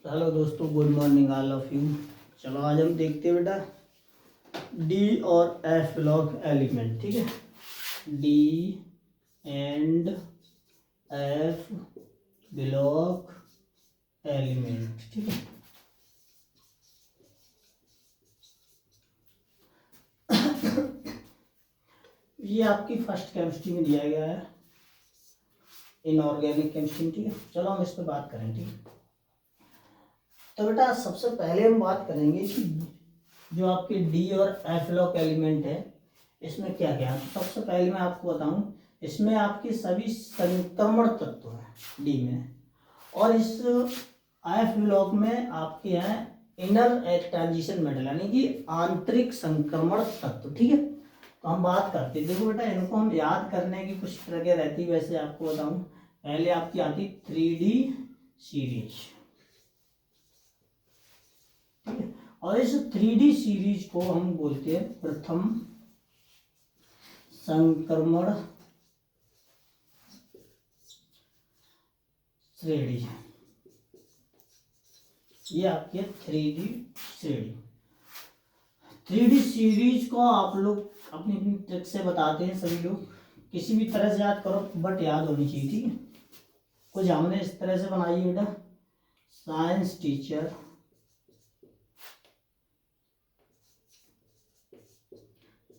Hello दोस्तों, good morning all of you. चलो आज हम देखते हैं बेटा डी और एफ ब्लॉक एलिमेंट। ठीक है, D and F block element. ठीक है, ये आपकी फर्स्ट केमिस्ट्री में दिया गया है, इनऑर्गेनिक केमिस्ट्री। ठीक है, चलो हम इस पर बात करें। ठीक है, तो बेटा सबसे पहले हम बात करेंगे कि जो आपके डी और एफ ब्लॉक एलिमेंट है इसमें क्या क्या है। तो सबसे पहले मैं आपको बताऊं, इसमें आपके सभी संक्रमण तत्व हैं डी में, और इस एफ ब्लॉक में आपके हैं इनर ट्रांजिशन मेटल यानी कि आंतरिक संक्रमण तत्व। ठीक है, तो हम बात करते हैं। देखो बेटा, इनको हम याद करने की कुछ प्रक्रिया रहती है। वैसे आपको बताऊं, पहले आपकी आती 3D सीरीज। ठीक है, और इस 3D सीरीज को हम बोलते हैं प्रथम संक्रमण श्रेणी। ये आपकी 3D श्रेणी। 3D सीरीज को आप लोग अपनी अपनी ट्रिक से बताते हैं सभी लोग, किसी भी तरह से याद करो बट याद होनी चाहिए। ठीक है, कुछ हमने इस तरह से बनाई है बेटा, साइंस टीचर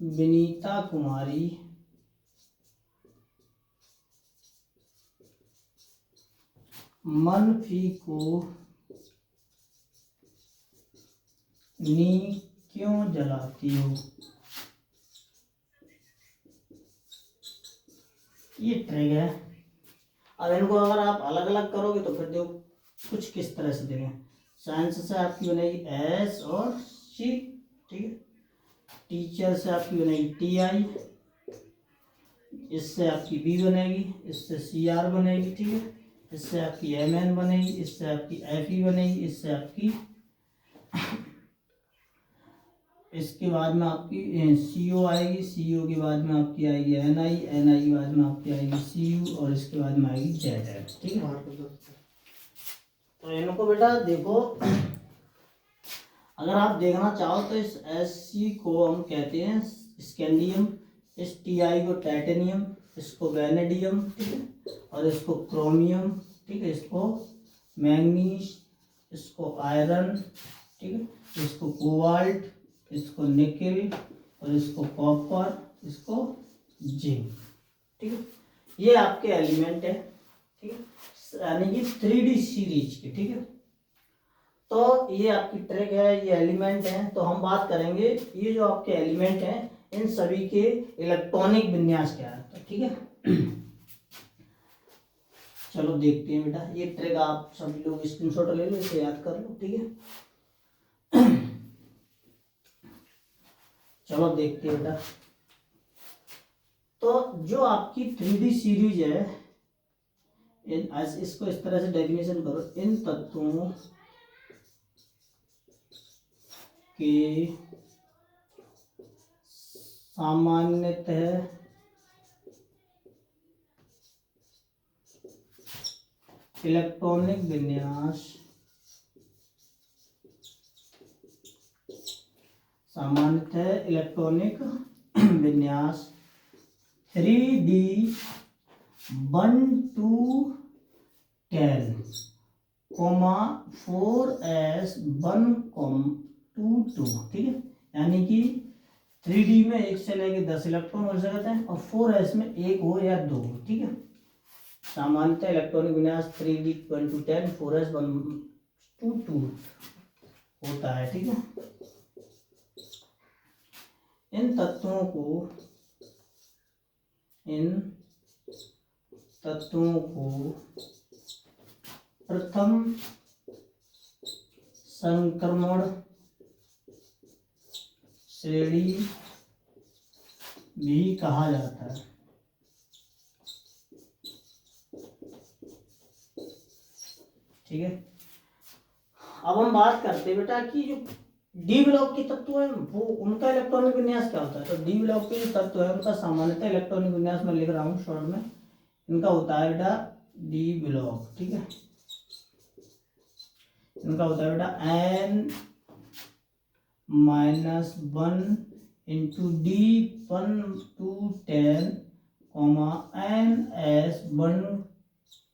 विनीता कुमारी मनफी को नी क्यों जलाती हो। ये ट्रिक है। अब इनको अगर आप अलग अलग करोगे तो फिर देखो कुछ किस तरह से देंगे। साइंस से आपकी बनेगी एस और सी। ठीक है, टीचर से आपकी बनेगी TI, इससे आपकी बी बनेगी, इससे CR बनेगी। ठीक है, इससे आपकी MN बनेगी, इससे आपकी FE बनेगी, इससे आपकी इसके बाद में आपकी CO आएगी, CO के बाद में आपकी आएगी NI, NI के बाद में आपकी आएगी CU, और इसके बाद में आएगी ZF। ठीक है, तो इनको बेटा देखो, अगर आप देखना चाहो तो इस SC को हम कहते हैं स्कैंडियम, इस TI को टाइटेनियम, इसको वैनेडियम। ठीक है, और इसको क्रोमियम। ठीक है, इसको मैंगनीज, इसको आयरन। ठीक है, इसको कोबाल्ट, इसको निकेल, और इसको कॉपर, इसको जिंक। ठीक है, ये आपके एलिमेंट है। ठीक है, यानी कि 3D सीरीज के। ठीक है, तो ये आपकी ट्रिक है, ये एलिमेंट है। तो हम बात करेंगे ये जो आपके एलिमेंट हैं इन सभी के इलेक्ट्रॉनिक विन्यास क्या है। तो ठीक है, चलो देखते हैं बेटा। ये ट्रिक आप सभी लोग स्क्रीनशॉट ले लो, इसे याद कर लो। ठीक है, चलो देखते हैं बेटा। तो जो आपकी 3D सीरीज है, इसको इस तरह से डेफिनेशन करो, इन तत्वों के सामान्यतः इलेक्ट्रॉनिक विन्यास विन्यास 3D 1 to 10, 4S 1 to 2। ठीक है, यानी कि 3D में 1 से लेके 10 इलेक्ट्रॉन हो सकते हैं, और 4S में 1 हो या 2 हो। ठीक है, सामान्यतः इलेक्ट्रॉनिक विन्यास 3D 1 to 10, 4S 1 to 2 होता है। ठीक है, इन तत्वों को प्रथम संक्रमण श्रेणी भी कहा जाता है। ठीक है, अब हम बात करते हैं बेटा कि जो डी ब्लॉक के तत्व है वो उनका इलेक्ट्रॉनिक विन्यास क्या होता है। तो डी ब्लॉक के जो तत्व है उनका सामान्यतः इलेक्ट्रॉनिक विन्यास में लिख रहा हूँ शॉर्ट में, इनका होता है बेटा डी ब्लॉक। ठीक है, इनका होता है बेटा n minus 1 into d 1 to 10 comma n s 1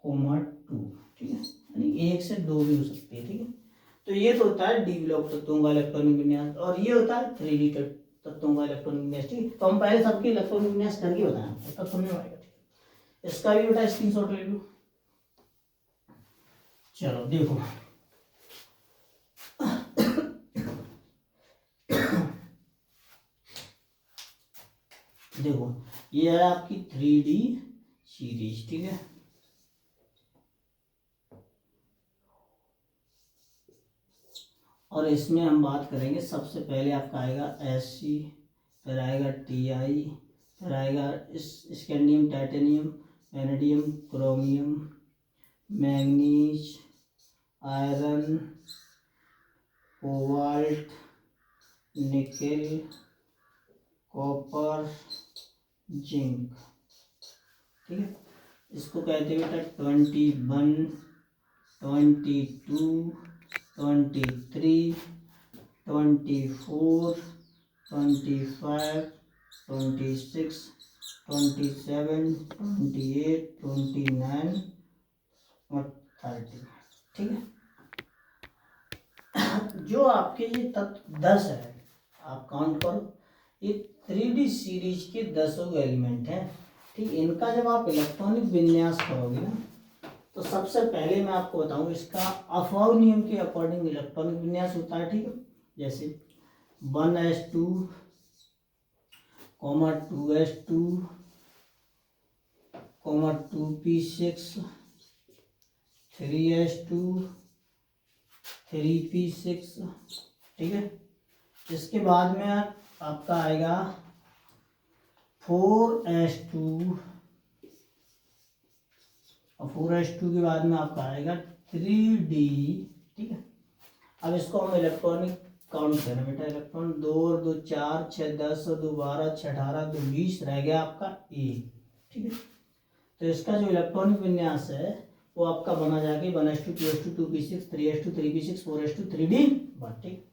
comma 2, ठीक है, यानी 1 से 2 भी हो सकती है, ठीक है। तो ये तो होता है डी ब्लॉक तत्वों का इलेक्ट्रॉनिक विन्यास, और ये होता है 3D तत्वों का इलेक्ट्रॉनिक विन्यास, ठीक है। तो हम पहले सबके इलेक्ट्रॉनिक विन्यास करके बताएं तब समझ में आएगा, ठीक है। इसका भी बेटा स्क्रीनशॉट ले लो। चलो देखो, देखो ये है आपकी 3D सीरीज, ठीक है। और इसमें हम बात करेंगे, सबसे पहले आपका आएगा SC, फिर आएगा TI, फिर आएगा scandium, titanium, vanadium, chromium, manganese, iron, cobalt, nickel, copper, zinc, ठीक है। इसको कहते हैं बेटा 21, 22, 23, 24, 25, 26, 27, 28, 29 और 30, ठीक है। जो आपके ये तत्व 10 है, आप काउंट करो, ये 3D सीरीज के 10 एलिमेंट हैं, ठीक। इनका जब आप इलेक्ट्रॉनिक विन्यास करोगे ना, तो सबसे पहले मैं आपको बताऊं, इसका अफाव नियम के अकॉर्डिंग इलेक्ट्रॉनिक विन्यास होता है, ठीक है। जैसे 1s2, 2s2, 2p6, 3s2, 3p6, ठीक है। इसके बाद में आपका आएगा 4s2, और 4s2 के बाद में आपका आएगा 3D, ठीक है। अब इसको हम इलेक्ट्रॉनिक काउंट करें बेटा, इलेक्ट्रॉन 2 और 2 4, 6 10 और 2 12, 6 18, 2 20, रह गया आपका A, ठीक है। तो इसका जो इलेक्ट्रॉनिक विन्यास है वो आपका बना जाके 1s2, 2s2, 2p6, 3s2, 3p6, 4s2, 3D1, ठीक।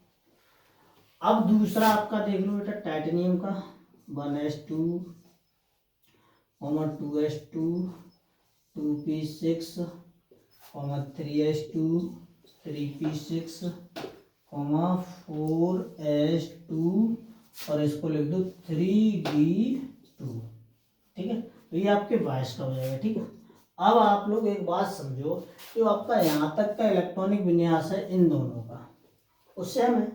अब दूसरा आपका देख लो बेटा टाइटेनियम का, 1s2, 2s2, 2p6, 3s2, 3p6, 4s2, और इसको लिख दो 3d2, ठीक है। तो ये आपके 22 का हो जाएगा, ठीक है। अब आप लोग एक बात समझो, कि आपका यहाँ तक का इलेक्ट्रॉनिक विन्यास है इन दोनों का, उससे हमें,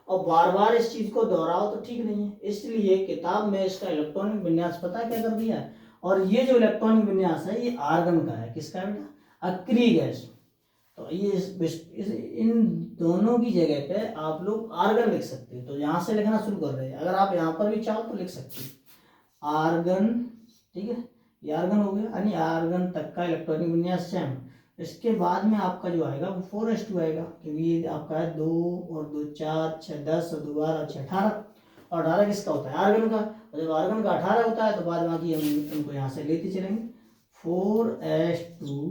और बार बार इस चीज को दोहराओ तो ठीक नहीं है, इसलिए किताब में इसका इलेक्ट्रॉनिक विन्यास पता क्या कर दिया है। और ये जो इलेक्ट्रॉनिक विन्यास है ये आर्गन का है, किसका बेटा, अक्री गैस। तो ये इन दोनों की जगह पे आप लोग आर्गन लिख सकते हो, तो यहाँ से लिखना शुरू कर रहे हैं, अगर आप यहाँ पर भी चाहो तो लिख सकते हो आर्गन, ठीक है। ये आर्गन हो गया, यानी आर्गन तक का इलेक्ट्रॉनिक विन्यास सेम। इसके बाद में आपका जो आएगा वो 4s2 आएगा, क्योंकि ये आपका है 2 और 2 4, 6 10 और 2 12, 6 18, और 18 किसका होता है, आर्गन का। और जब आर्गन का 18 होता है तो बाद बाकी हम इनको यहाँ से लेते चलेंगे, 4s2,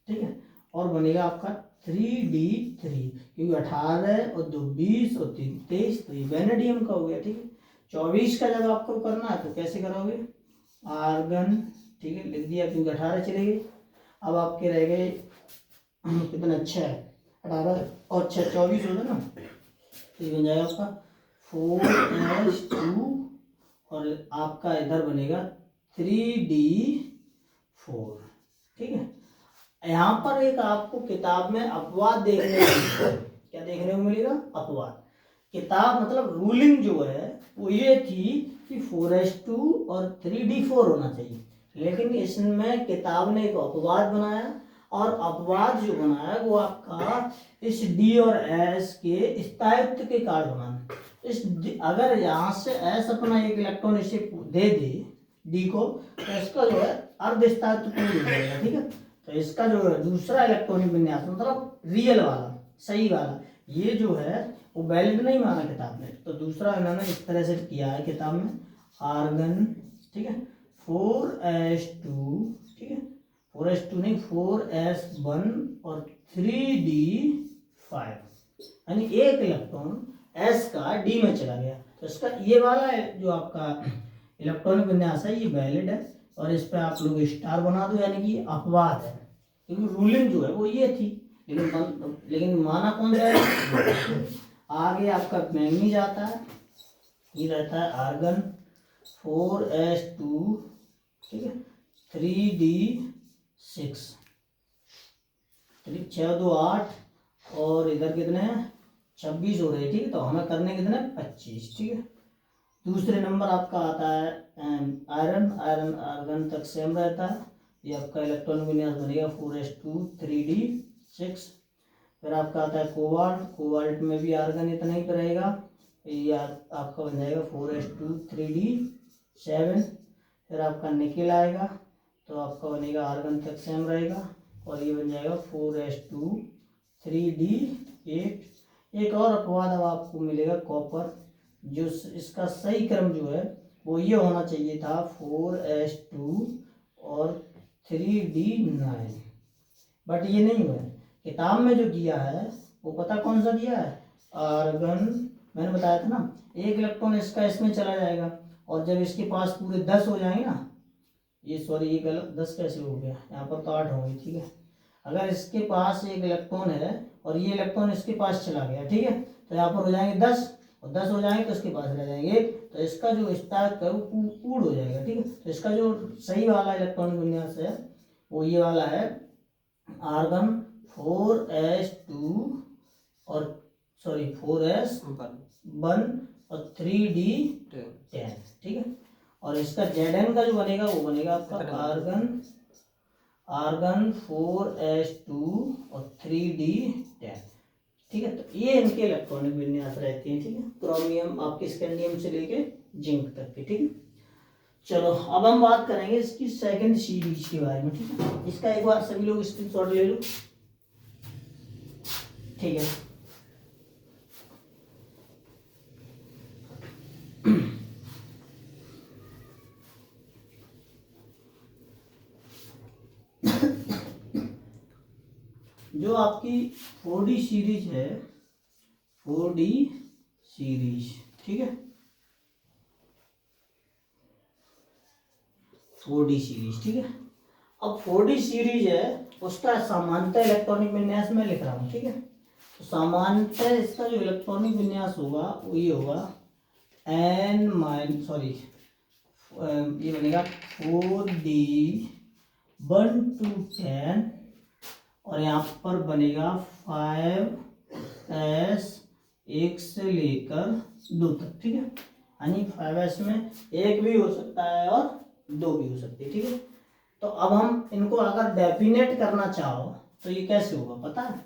ठीक है। और बनेगा आपका 3d3, क्योंकि 18 और 2 20 और 3 23, तो ये वेनेडियम का हो गया, ठीक है। 24 का जब आपको करना है तो कैसे करोगे, आर्गन, ठीक है, लिख दिया, क्योंकि 18 चले गए। अब आपके रह गए कितना, 6, 18 और 6 24 होगा ना, तो ये बन जाएगा आपका 4s2, और आपका इधर बनेगा 3d4, ठीक है। यहाँ पर एक आपको किताब में अपवाद देखने को मिलेगा, क्या देखने को मिलेगा, अपवाद। किताब मतलब रूलिंग जो है वो ये थी कि 4s2 और 3d4 होना चाहिए, लेकिन इसमें किताब ने एक अपवाद बनाया, और अपवाद जो बनाया वो आपका इस D और S के स्थायित्व के कारण बना। इस अगर यहाँ से S अपना एक इलेक्ट्रॉन इसे दे दे D को, तो इसका जो है अर्ध स्थायित्व पूर्ण हो जाएगा, ठीक है। तो इसका जो है दूसरा इलेक्ट्रॉनिक विन्यास, मतलब रियल वाला, सही वाला, ये जो है वो वैलिड नहीं माना किताब ने, तो दूसरा इन्होंने इस तरह से किया है किताब में, आर्गन, ठीक है, 4s2, ठीक है, 4s2 नहीं 4s1 और 3d5, यानी एक इलेक्ट्रॉन एस का डी में चला गया। तो इसका ये वाला है जो आपका इलेक्ट्रॉनिक विन्यास है ये वैलिड है, और इस पर आप लोग स्टार बना दो, यानी कि अपवाद है, क्योंकि रूलिंग जो है वो ये थी, लेकिन माना कौन जाएगा। आगे आपका मैंगनीज आता है, ये रहता है आर्गन 4s2, ठीक है, 3d6, 6 2 8, और इधर कितने हैं 26 हो रहे, ठीक है। तो हमें करने कितने 25, ठीक है। दूसरे नंबर आपका आता है आयरन, आर्गन तक सेम रहता है, ये आपका इलेक्ट्रॉनिक विन्यास बनेगा 4s2 3d6। फिर आपका आता है कोबाल्ट, कोबाल्ट में भी आर्गन इतना ही रहेगा, ये आपका बन जाएगा 4s2 3d7। फिर आपका निकेल आएगा, तो आपका बनेगा आर्गन तक सेम रहेगा, और ये बन जाएगा 4s2 3d8। एक और अपवाद अब आपको मिलेगा कॉपर, जो इसका सही क्रम जो है वो ये होना चाहिए था 4s2 और 3d9, बट ये नहीं हुआ। किताब में जो दिया है वो पता कौन सा दिया है, आर्गन, मैंने बताया था ना, एक इलेक्ट्रॉन इसका इसमें चला जाएगा, और जब इसके पास पूरे 10 हो जाएंगे ना, ये सॉरी ये गलत, 10 कैसे हो गया, यहाँ पर तो 8 होंगे, ठीक है। अगर इसके पास एक इलेक्ट्रॉन है और ये इलेक्ट्रॉन इसके पास चला गया, ठीक है, तो यहाँ पर हो जाएंगे 10, और 10 हो जाएंगे तो इसके पास रह जाएंगे 1, तो इसका जो स्टार है वो पूर्ण हो जाएगा, ठीक है। तो इसका जो सही वाला इलेक्ट्रॉनिक विन्यास है वो ये वाला है, आर्गन 4s2 और सॉरी 4s1 और 3d10, ठीक है। और इसका Zn का जो बनेगा वो बनेगा आपका आर्गन 4s2 और 3d10, ठीक है। तो ये इनके इलेक्ट्रॉनिक विन्यास रहते हैं, ठीक है, क्रोमियम आपके स्कैंडियम से लेके जिंक तक के, ठीक है। चलो अब हम बात करेंगे इसकी सेकंड सीरीज के बारे में, ठीक है। इसका एक बार सभी लोग स्क्रीनशॉट ले लो, ठीक है। जो आपकी 4D सीरीज है, 4D सीरीज, ठीक है, 4D सीरीज, ठीक है। अब 4D सीरीज है, उसका सामान्यतः इलेक्ट्रॉनिक विन्यास में लिख रहा हूँ, ठीक है। तो सामान्यतः इसका जो इलेक्ट्रॉनिक विन्यास होगा वो ये होगा ये बनेगा 4D 1 to 10, और यहाँ पर बनेगा 5s 1 से लेकर 2 तक, ठीक है। यानी 5s में 1 भी हो सकता है और 2 भी हो सकती है, ठीक है। तो अब हम इनको अगर डेफिनेट करना चाहो तो ये कैसे होगा पता है।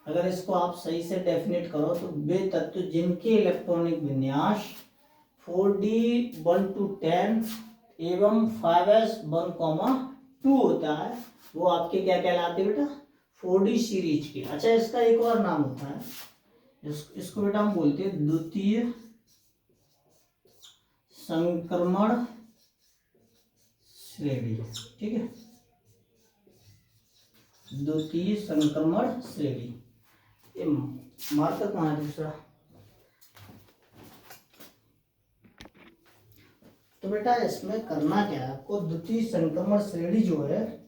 अगर इसको आप सही से डेफिनेट करो तो वे तत्व जिनके इलेक्ट्रॉनिक विन्यास 4D 1 to 10 एवं 5s 1,2 होता है वो आपके क्या कहलाते हैं बेटा, 4D सीरीज के। अच्छा, इसका एक और नाम होता है, इसको बेटा हम बोलते हैं द्वितीय संक्रमण श्रेणी, ठीक है, द्वितीय संक्रमण श्रेणी। ये मार्कर कहाँ है दूसरा, तो बेटा इसमें करना क्या है आपको, द्वितीय संक्रमण श्रेणी जो है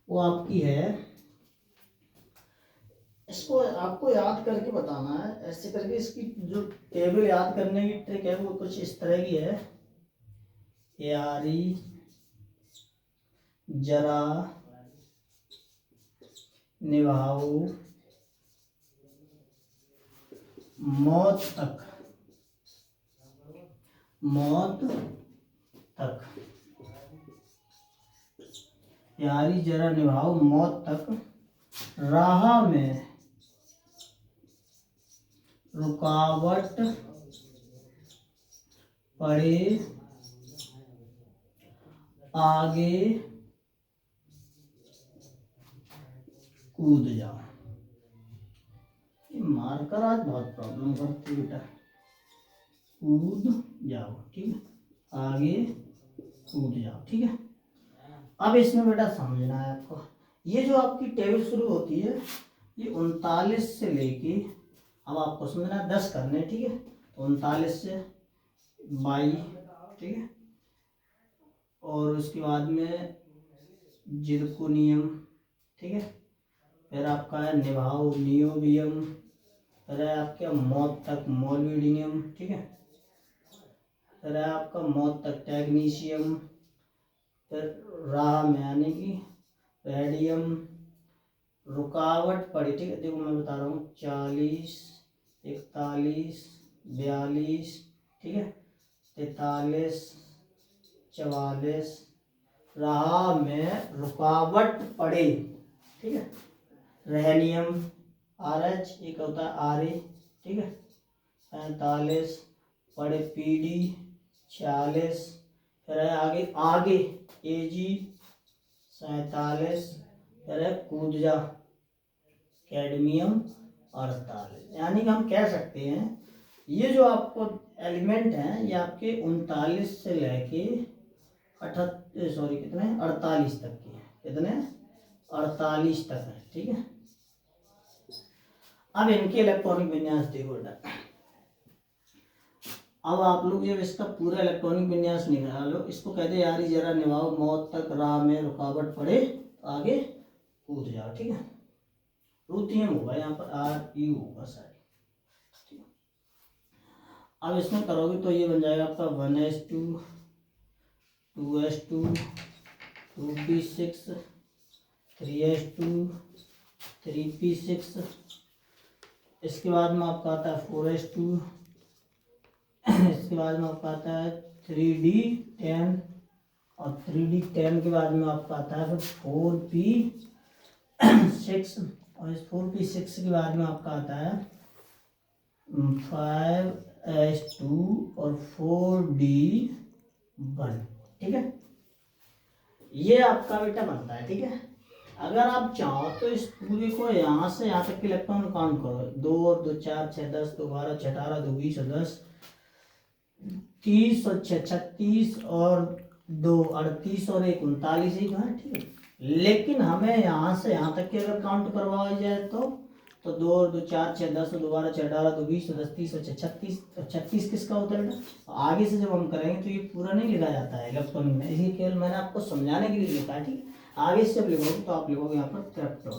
वो आपकी है, इसको आपको याद करके बताना है, ऐसे करके इसकी जो टेबल याद करने की ट्रिक है वो कुछ इस तरह की है, यारी जरा निभाओ मौत तक, मौत तक, यारी जरा निभाओ मौत तक, राह में रुकावट पड़े आगे कूद जाओ। ये मार्कर आज बहुत प्रॉब्लम करती है बेटा, कूद जाओ, ठीक है, आगे कूद जाओ, ठीक है। अब इसमें बेटा समझना है आपको, ये जो आपकी टेबल शुरू होती है ये 39 से लेके अब आपको समझना 10 करने, ठीक है। तो 39 से बाई, ठीक है। और उसके बाद में जिरकोनियम, ठीक है। फिर आपका है निभाओ नियोबियम, फिर है आपके मौत तक मोलिब्डेनम, ठीक है। फिर है आपका मौत तक टेग्नीशियम, फिर राह में आने की रेडियम, रुकावट पड़ी, ठीक है। देखो मैं बता रहा हूँ 40, 41, 42, ठीक है, 43, 44, राह में रुकावट पड़े, ठीक है। रहनियम RH, एक होता है RA, ठीक है। 45 पड़े PD, 46, फिर है आगे आगे AG 47, फिर है कूद जा कैडमियम 48। यानी कि हम कह सकते हैं ये जो आपको एलिमेंट हैं ये आपके 39 से लेके 48 तक के हैं। कितने? 48 तक है, ठीक है। अब इनके इलेक्ट्रॉनिक विन्यास देखो बेटा। अब आप लोग जब इसका पूरा इलेक्ट्रॉनिक विन्यास निकालो, इसको कहते यार जरा निभाओ मौत तक राह में रुकावट पड़े तो आगे कूद जाओ, ठीक है। रुथियम होगा यहाँ पर, RU होगा शायद, ठीक है। अब इसमें करोगे तो ये बन जाएगा आपका 1s2, 2s2, 2p6, 3s2, 3p6। इसके बाद में आपका आता है 4s2, इसके बाद में आपका आता है 3d10, और 3d10 के बाद में आपका आता है फिर 4p6, और इस 4p6 के बाद में आपका आता है 5s2 और 4d1, ठीक है। ये आपका बेटा बनता है, ठीक है। अगर आप चाहो तो इस पूरे को यहाँ से यहाँ तक के इलेक्ट्रॉन काउंट करो, 2 और 2 4, 6 10, 2 12, 6 18, 2 20 और 10, 30 और 6 36, और 2 38 और 1 39 ही है, ठीक है। लेकिन हमें यहाँ से यहाँ तक के अगर काउंट करवाया जाए तो 2 और 2 4, 6 10, 2 12, 6 18, 2 20, 10 30 और 6 36, और 36 किसका होता है बेटा? आगे से जब हम करेंगे तो ये पूरा नहीं लिखा जाता है इलेक्ट्रॉनिक में, इसलिए केवल मैंने आपको समझाने के लिए लिखा है, ठीक है। आगे से जब लिखोगे तो आप लिखोगे यहाँ पर क्रिप्टॉन।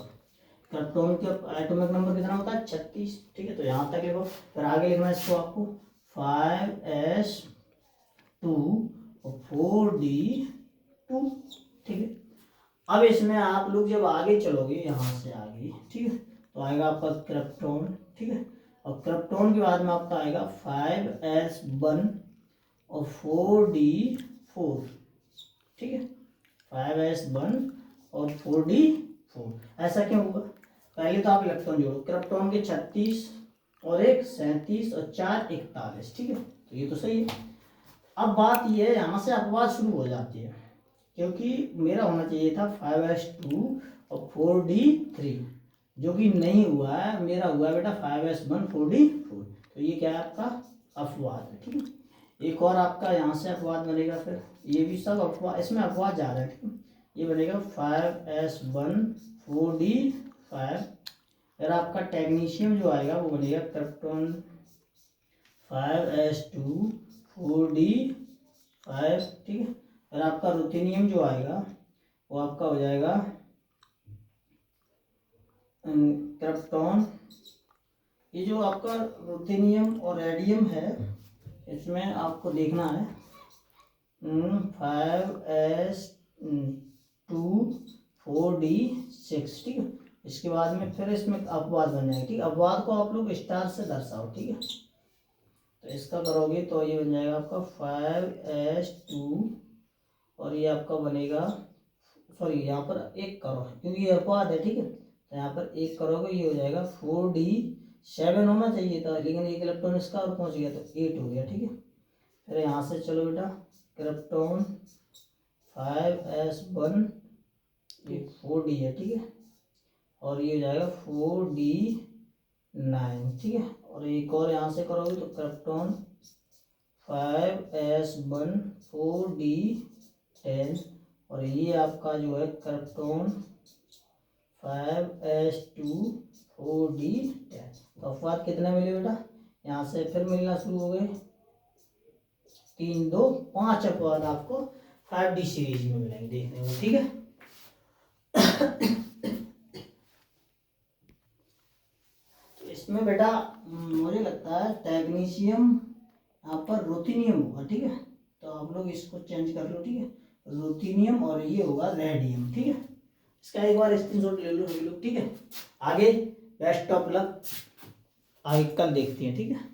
क्रिप्टॉन का एटॉमिक नंबर कितना होता है? 36, ठीक है। तो यहाँ तक लिखो, फिर आगे लिखना है इसको आपको 5s2 और 4d2, ठीक है। अब इसमें आप लोग जब आगे चलोगे यहाँ से आगे, ठीक है, तो आएगा आपका क्रिप्टॉन, ठीक है। और क्रिप्टॉन के बाद में आपका आएगा 5s1 और 4d4, ठीक है। 5s1 और 4d4। ऐसा क्यों होगा? पहले तो आप इलेक्ट्रॉन जोड़ो, क्रिप्टॉन के 36 और 1 37 और 4 41, ठीक है। तो ये तो सही है। अब बात ये है, यहाँ से अपवाद शुरू हो जाती है, क्योंकि मेरा होना चाहिए था 5s2 और 4d3, जो कि नहीं हुआ है, मेरा हुआ है बेटा 5s1 4d4। तो ये क्या है आपका अपवाद है, ठीक है। एक और आपका यहाँ से अपवाद बनेगा, फिर ये भी सब अपवाद, इसमें अपवाद जा रहा है, ठीक है। ये बनेगा 5s1 4d5। फिर आपका टेग्नीशियम जो आएगा वो बनेगा क्रिप्टॉन 5s2 4d5, ठीक है। फिर आपका रुथेनियम जो आएगा वो आपका हो जाएगा क्रिप्टॉन। ये जो आपका रुथेनियम और रेडियम है, इसमें आपको देखना है 5s2 4d6, ठीक है। इसके बाद में फिर इसमें अपवाद बन जाएगा, ठीक है। अपवाद को आप लोग स्टार से दर्शाओ, ठीक है। तो इसका करोगे तो ये बन जाएगा आपका 5s2, और ये आपका बनेगा, सॉरी यहाँ पर एक करो क्योंकि ये अपवाद है, ठीक है। तो यहाँ पर एक करोगे ये हो जाएगा 4d7 होना चाहिए था, लेकिन एक इलेक्ट्रॉन इसका और पहुँच गया तो 8 हो गया, ठीक है। फिर यहाँ से चलो बेटा, क्रिप्टॉन 5s1 ये 4d है, ठीक है। और ये हो जाएगा 4d9, ठीक है। और एक और यहाँ से करोगे तो क्रिप्टॉन 5s1 4d10, और ये आपका जो है क्रिप्टॉन 5s2 4d10। तो अपवाद कितने मिले बेटा, यहाँ से फिर मिलना शुरू हो गए, 3 2 5 अपवाद आपको 5D सीरीज में मिलेंगे देखने को, ठीक है। तो इसमें बेटा मुझे लगता है टेग्नीशियम यहाँ पर रुथेनियम होगा, ठीक है। तो आप लोग इसको चेंज कर लो, ठीक है, रुथेनियम, और ये होगा रेडियम, ठीक है। इसका एक बार स्क्रीनशॉट ले लो सभी लोग, ठीक है। आगे बेस्ट ऑफ लक, आगे कल देखते हैं, ठीक है।